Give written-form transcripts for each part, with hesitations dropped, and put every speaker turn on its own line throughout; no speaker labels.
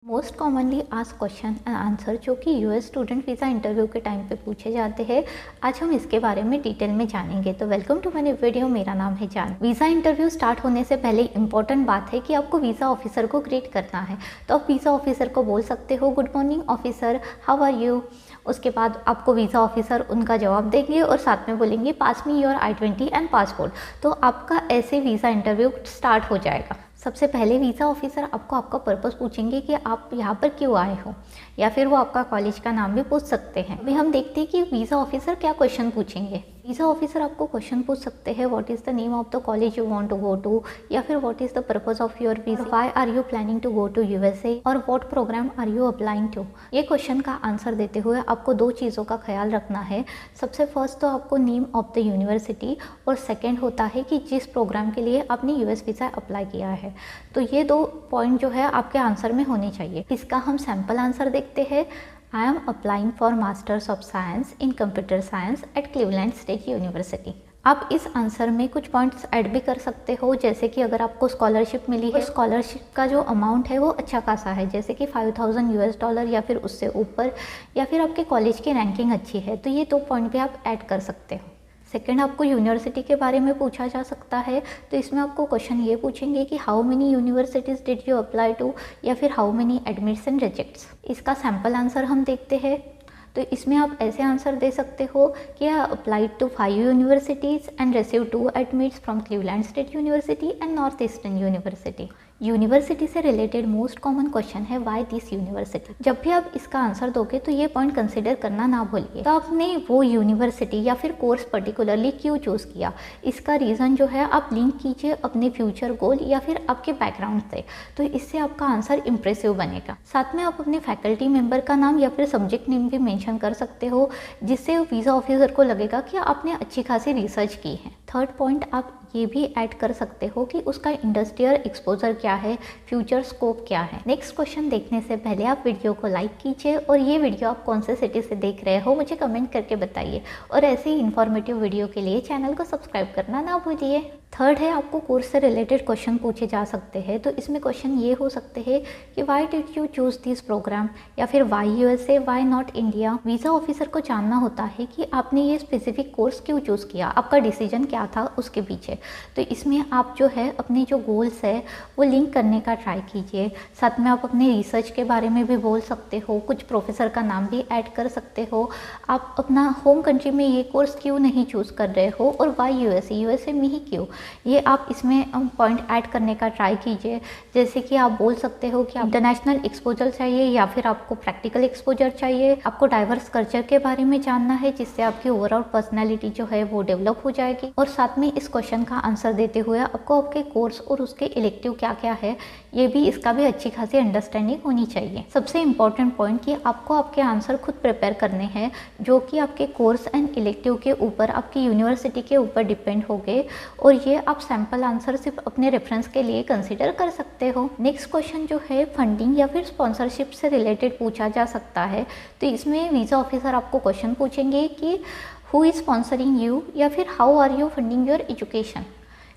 Most commonly asked question and answer जो कि US student visa interview के time पे पूछे जाते हैं, आज हम इसके बारे में डिटेल में जानेंगे। तो वेलकम टू माय वीडियो, मेरा नाम है जान। वीज़ा इंटरव्यू स्टार्ट होने से पहले इंपॉर्टेंट बात है कि आपको वीज़ा ऑफिसर को ग्रीट करना है। तो आप वीज़ा ऑफिसर को बोल सकते हो good morning officer, how are you. उसके बाद आपको वीज़ा ऑफिसर उनका जवाब देंगे और साथ में बोलेंगे pass me your I-20 and passport. तो आपका ऐसे वीज़ा इंटरव्यू स्टार्ट हो जाएगा। सबसे पहले वीज़ा ऑफिसर आपको आपका पर्पस पूछेंगे कि आप यहाँ पर क्यों आए हो, या फिर वो आपका कॉलेज का नाम भी पूछ सकते हैं। अभी हम देखते हैं कि वीज़ा ऑफिसर क्या क्वेश्चन पूछेंगे। वीज़ा ऑफिसर आपको क्वेश्चन पूछ सकते हैं what is the name of the college you want to go to, या फिर what is the purpose of your visa, why are you planning to go to USA, और what program are you applying to. ये question का answer देते हुए आपको दो चीज़ों का ख्याल रखना है। सबसे फर्स्ट तो आपको नेम ऑफ द यूनिवर्सिटी, और सेकेंड होता है कि जिस प्रोग्राम के लिए आपने यूएस वीज़ा अप्लाई किया है। तो ये दो पॉइंट जो है आपके आंसर में होने चाहिए। इसका हम सैम्पल आंसर देखते हैं। I am applying for masters of science in computer science at Cleveland State University. आप इस आंसर में कुछ पॉइंट्स ऐड भी कर सकते हो, जैसे कि अगर आपको स्कॉलरशिप मिली है, स्कॉलरशिप का जो अमाउंट है वो अच्छा खासा है, जैसे कि $5000 या फिर उससे ऊपर, या फिर आपके कॉलेज की रैंकिंग अच्छी है। तो ये दो पॉइंट भी आप ऐड कर सकते हो। सेकेंड, आपको यूनिवर्सिटी के बारे में पूछा जा सकता है। तो इसमें आपको क्वेश्चन ये पूछेंगे कि how many universities did you apply to, या फिर how many admits and rejects. इसका सैम्पल आंसर हम देखते हैं। तो इसमें आप ऐसे आंसर दे सकते हो कि I applied to 5 universities and receive 2 admits from Cleveland State University and North Eastern University. University से रिलेटेड मोस्ट कॉमन क्वेश्चन है व्हाई दिस यूनिवर्सिटी। जब भी आप इसका आंसर दोगे तो ये पॉइंट कंसिडर करना ना भूलिए। तो आपने वो यूनिवर्सिटी या फिर कोर्स पर्टिकुलरली क्यों चूज़ किया, इसका रीज़न जो है आप लिंक कीजिए अपने फ्यूचर गोल या फिर आपके बैकग्राउंड से। तो इससे आपका आंसर इंप्रेसिव बनेगा। साथ में आप अपने फैकल्टी मेंबर का नाम या फिर सब्जेक्ट नेम भी मेंशन कर सकते हो, जिससे वीज़ा ऑफिसर को लगेगा कि आपने अच्छी खासी रिसर्च की है। थर्ड पॉइंट आप ये भी ऐड कर सकते हो कि उसका इंडस्ट्रियल एक्सपोजर क्या है, फ्यूचर स्कोप क्या है। नेक्स्ट क्वेश्चन देखने से पहले आप वीडियो को लाइक कीजिए, और ये वीडियो आप कौन से सिटी से देख रहे हो मुझे कमेंट करके बताइए, और ऐसे ही इन्फॉर्मेटिव वीडियो के लिए चैनल को सब्सक्राइब करना ना भूलिए। थर्ड है, आपको कोर्स से रिलेटेड क्वेश्चन पूछे जा सकते हैं। तो इसमें क्वेश्चन ये हो सकते हैं कि why did you choose this program, या फिर why USA, why not India. Visa officer को जानना होता है कि आपने ये स्पेसिफिक कोर्स क्यों चूज़ किया, आपका डिसीजन क्या था उसके पीछे। तो इसमें आप जो है अपने जो गोल्स है वो लिंक करने का ट्राई कीजिए। साथ में आप अपने रिसर्च के बारे में भी बोल सकते हो, कुछ प्रोफेसर का नाम भी ऐड कर सकते हो। आप अपना होम कंट्री में ये कोर्स क्यों नहीं चूज़ कर रहे हो, और व्हाई यूएसए में ही क्यों, ये आप इसमें पॉइंट ऐड करने का ट्राई कीजिए। जैसे कि आप बोल सकते हो कि इंटरनेशनल एक्सपोजर चाहिए, या फिर आपको प्रैक्टिकल एक्सपोजर चाहिए, आपको डाइवर्स कल्चर के बारे में जानना है, जिससे आपकी ओवरऑल पर्सनैलिटी जो है वो डेवलप हो जाएगी। और साथ में इस क्वेश्चन का आंसर देते हुए आपको आपके कोर्स और उसके इलेक्टिव क्या क्या है, ये भी इसका भी अच्छी खासी अंडरस्टैंडिंग होनी चाहिए। सबसे इंपॉर्टेंट पॉइंट कि आपको आपके आंसर खुद प्रिपेयर करने हैं, जो कि आपके कोर्स एंड इलेक्टिव के ऊपर, आपकी यूनिवर्सिटी के ऊपर डिपेंड होंगे, और ये आप सैम्पल आंसर सिर्फ अपने रेफरेंस के लिए कंसीडर कर सकते हो। नेक्स्ट क्वेश्चन जो है फंडिंग या फिर स्पॉन्सरशिप से रिलेटेड पूछा जा सकता है। तो इसमें वीज़ा ऑफिसर आपको क्वेश्चन पूछेंगे कि हु इज़ स्पॉन्सरिंग यू, या फिर how are you funding your education.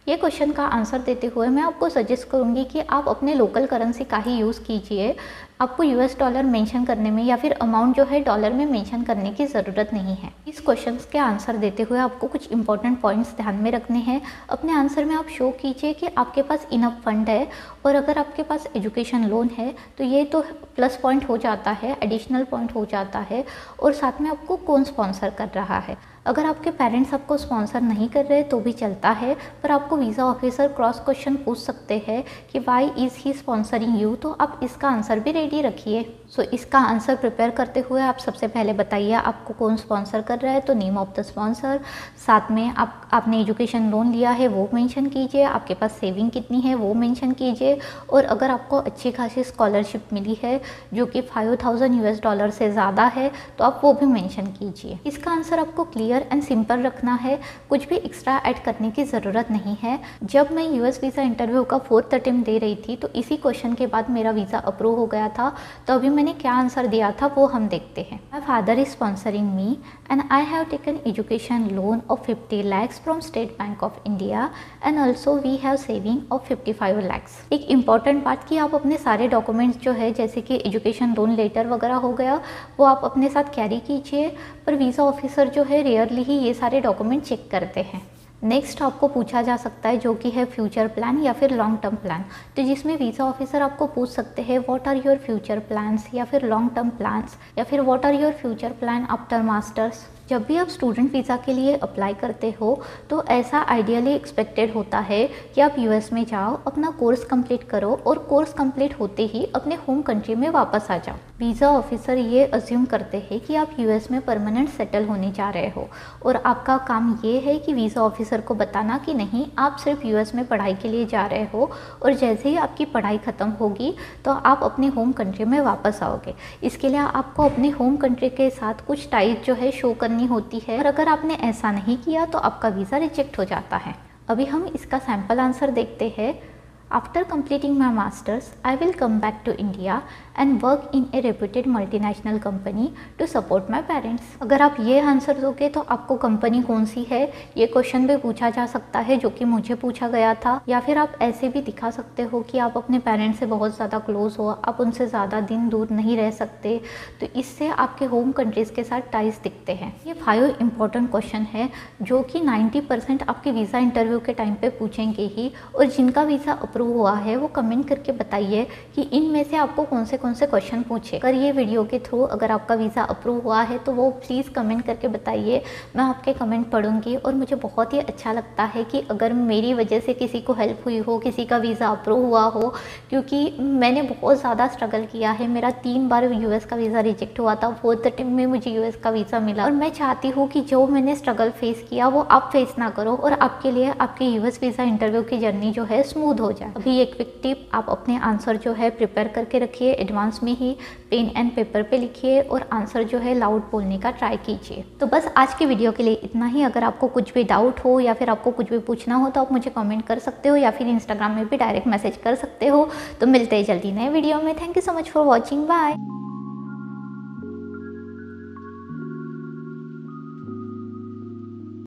ये क्वेश्चन का आंसर देते हुए मैं आपको सजेस्ट करूंगी कि आप अपने लोकल करेंसी का ही यूज़ कीजिए। आपको यूएस डॉलर मेंशन करने में या फिर अमाउंट जो है डॉलर में मेंशन करने की ज़रूरत नहीं है। इस क्वेश्चंस के आंसर देते हुए आपको कुछ इंपॉर्टेंट पॉइंट्स ध्यान में रखने हैं। अपने आंसर में आप शो कीजिए कि आपके पास इनफ फंड है, और अगर आपके पास एजुकेशन लोन है तो ये तो प्लस पॉइंट हो जाता है, एडिशनल पॉइंट हो जाता है। और साथ में आपको कौन स्पॉन्सर कर रहा है। अगर आपके पेरेंट्स आपको स्पॉन्सर नहीं कर रहे तो भी चलता है, पर आपको वीज़ा ऑफिसर क्रॉस क्वेश्चन पूछ सकते हैं कि why is he sponsoring you. तो आप इसका आंसर भी रेडी रखिए। सो इसका आंसर प्रिपेयर करते हुए आप सबसे पहले बताइए आपको कौन स्पॉन्सर कर रहा है, तो नेम ऑफ द स्पॉन्सर। साथ में आपने एजुकेशन लोन लिया है वो मेंशन कीजिए, आपके पास सेविंग कितनी है वो मेंशन कीजिए, और अगर आपको अच्छी खासी स्कॉलरशिप मिली है जो कि $5000 से ज़्यादा है तो आप वो भी मेंशन कीजिए। इसका आंसर आपको क्लियर क्लियर एंड सिंपल रखना है, कुछ भी एक्स्ट्रा ऐड करने की ज़रूरत नहीं है। जब मैं यूएस वीज़ा इंटरव्यू का 4th अटेम्प्ट दे रही थी तो इसी क्वेश्चन के बाद मेरा वीज़ा अप्रूव हो गया था। तो अभी मैंने क्या आंसर दिया था वो हम देखते हैं। My father is sponsoring me and I have taken education loan of 50 lakhs from State Bank of India and also we have saving of 55 lakhs। एक इम्पॉर्टेंट बात कि आप अपने सारे डॉक्यूमेंट्स जो है जैसे कि एजुकेशन लोन लेटर वगैरह हो गया वो आप अपने साथ कैरी कीजिए, पर वीज़ा ऑफिसर जो है रेयरली ही ये सारे डॉक्यूमेंट चेक करते हैं। नेक्स्ट आपको पूछा जा सकता है जो कि है फ्यूचर प्लान या फिर लॉन्ग टर्म प्लान, तो जिसमें वीज़ा ऑफिसर आपको पूछ सकते हैं what are your future plans या फिर लॉन्ग टर्म प्लान्स या फिर what are your future plan after masters. जब भी आप स्टूडेंट वीज़ा के लिए अप्लाई करते हो तो ऐसा आइडियली एक्सपेक्टेड होता है कि आप यूएस में जाओ, अपना कोर्स कंप्लीट करो और कोर्स कंप्लीट होते ही अपने होम कंट्री में वापस आ जाओ। वीज़ा ऑफिसर ये अज्यूम करते हैं कि आप यूएस में परमानेंट सेटल होने जा रहे हो और आपका काम ये है कि वीज़ा ऑफिसर को बताना कि नहीं, आप सिर्फ यूएस में पढ़ाई के लिए जा रहे हो और जैसे ही आपकी पढ़ाई ख़त्म होगी तो आप अपने होम कंट्री में वापस आओगे। इसके लिए आपको अपने होम कंट्री के साथ कुछ टाइज जो है शो करनी होती है और अगर आपने ऐसा नहीं किया तो आपका वीज़ा रिजेक्ट हो जाता है। अभी हम इसका सैम्पल आंसर देखते हैं। After completing my masters I will come back to India and work in a reputed multinational company to support my parents. अगर आप ये आंसर दोगे तो आपको कंपनी कौन सी है ये क्वेश्चन भी पूछा जा सकता है जो कि मुझे पूछा गया था, या फिर आप ऐसे भी दिखा सकते हो कि आप अपने पेरेंट्स से बहुत ज़्यादा क्लोज हो, आप उनसे ज़्यादा दिन दूर नहीं रह सकते, तो इससे आपके होम कंट्रीज़ के साथ टाइज दिखते हैं। ये 5 इंपॉर्टेंट क्वेश्चन है जो कि 90% आपके वीज़ा इंटरव्यू के टाइम पे पूछेंगे ही, और जिनका वीज़ा अप्रूव हुआ है वो कमेंट करके बताइए कि इनमें से आपको कौन से क्वेश्चन पूछे। अगर ये वीडियो के थ्रू अगर आपका वीज़ा अप्रूव हुआ है तो वो प्लीज़ कमेंट करके बताइए, मैं आपके कमेंट पढ़ूंगी और मुझे बहुत ही अच्छा लगता है कि अगर मेरी वजह से किसी को हेल्प हुई हो, किसी का वीज़ा अप्रूव हुआ हो, क्योंकि मैंने बहुत ज़्यादा स्ट्रगल किया है। मेरा 3 बार यूएस का वीज़ा रिजेक्ट हुआ था, 4th अटेम्प्ट में मुझे यूएस का वीज़ा मिला और मैं चाहती हूँ कि जो मैंने स्ट्रगल फेस किया वो आप फेस ना करो और आपके लिए आपके यूएस वीज़ा इंटरव्यू की जर्नी जो है स्मूथ हो जाए। अभी एक क्विक टिप, आप अपने आंसर जो है प्रिपेयर करके रखिए, एडवांस में ही पेन एंड पेपर पे लिखिए और आंसर जो है लाउड बोलने का ट्राई कीजिए। तो बस आज की वीडियो के लिए इतना ही। अगर आपको कुछ भी डाउट हो या फिर आपको कुछ भी पूछना हो तो आप मुझे कमेंट कर सकते हो या फिर इंस्टाग्राम में भी डायरेक्ट मैसेज कर सकते हो। तो मिलते हैं जल्दी नए वीडियो में। Thank you so much for watching, bye.